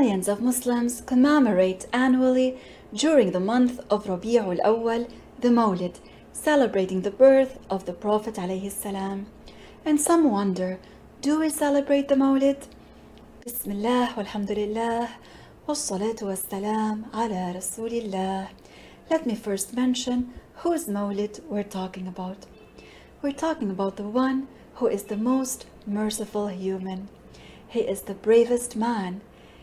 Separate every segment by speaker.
Speaker 1: Millions of Muslims commemorate annually during the month of Rabi'ul Awwal the Mawlid, celebrating the birth of the Prophet عليه السلام. And some wonder, do we celebrate the Mawlid? Bismillah walhamdulillah wassalatu wassalam ala rasulillah. Let me first mention whose Mawlid we're talking about. We're talking about the one who is the most merciful human. He is the bravest man.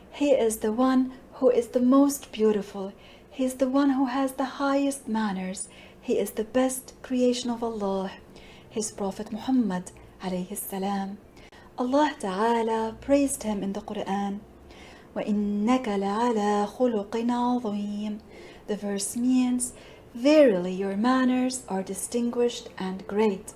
Speaker 1: He is the one who is the most beautiful. He is the one who has the highest manners. He is the best creation of Allah, His Prophet Muhammad عليه السلام. Allah Ta'ala praised him in the Quran. وَإِنَّكَ لَعَلَى خُلُقٍ عَظِيمٍ. The verse means, verily your manners are distinguished and great.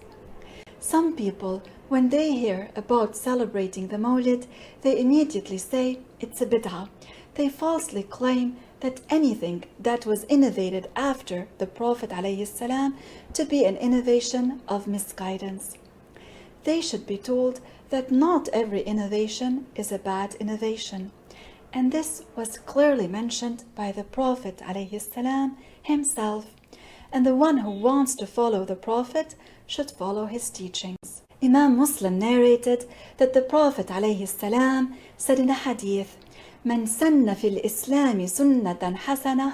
Speaker 1: Some people, when they hear about celebrating the Mawlid, they immediately say it's a bid'ah. They falsely claim that anything that was innovated after the Prophet ﷺ to be an innovation of misguidance. They should be told that not every innovation is a bad innovation. And this was clearly mentioned by the Prophet ﷺ himself. And the one who wants to follow the Prophet should follow his teachings. Imam Muslim narrated that the Prophet ﷺ said in a hadith, من سن في الإسلام سنة حسنة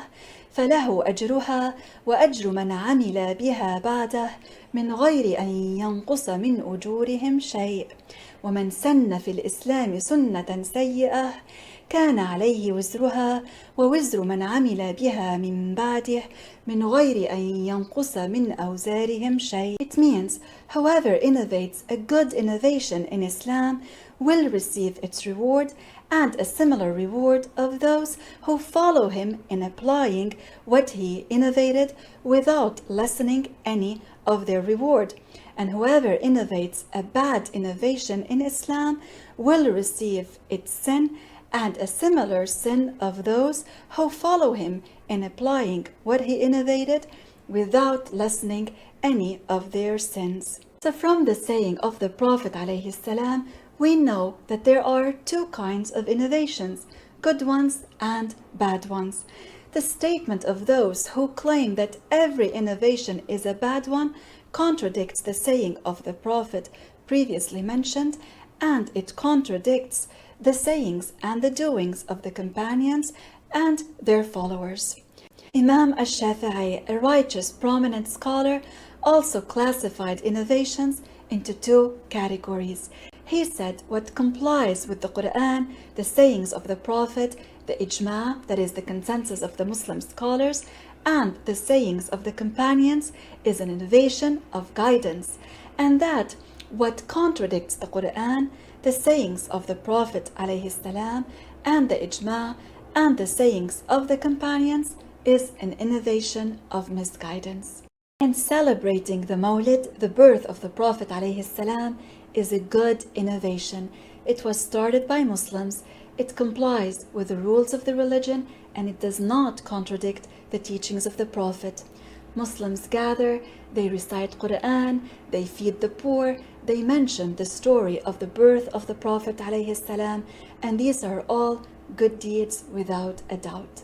Speaker 1: فله أجرها وأجر من عمل بها بعده من غير أن ينقص من أجورهم شيء ومن سن في الإسلام سنة سيئة كان عليه وزرها ووزر من عمل بها من بعده من غير أن ينقص من أوزارهم شيء. It means whoever innovates a good innovation in Islam will receive its reward and a similar reward of those who follow him in applying what he innovated without lessening any of their reward. And whoever innovates a bad innovation in Islam will receive its sin and a similar sin of those who follow him in applying what he innovated without lessening any of their sins. So from the saying of the Prophet ﷺ, we know that there are two kinds of innovations, good ones and bad ones. The statement of those who claim that every innovation is a bad one contradicts the saying of the Prophet previously mentioned, and it contradicts the sayings and the doings of the companions and their followers. Imam al-Shafi'i, a righteous prominent scholar, also classified innovations into two categories. He said what complies with the Quran, the sayings of the Prophet, the ijma', that is the consensus of the Muslim scholars, and the sayings of the companions is an innovation of guidance, and that what contradicts the Quran, the sayings of the Prophet ﷺ, and the ijma' and the sayings of the companions is an innovation of misguidance. And celebrating the Mawlid, the birth of the Prophet ﷺ, is a good innovation. It was started by Muslims, it complies with the rules of the religion, and it does not contradict the teachings of the Prophet. Muslims gather, they recite Quran, they feed the poor, they mention the story of the birth of the Prophet ﷺ, and these are all good deeds without a doubt.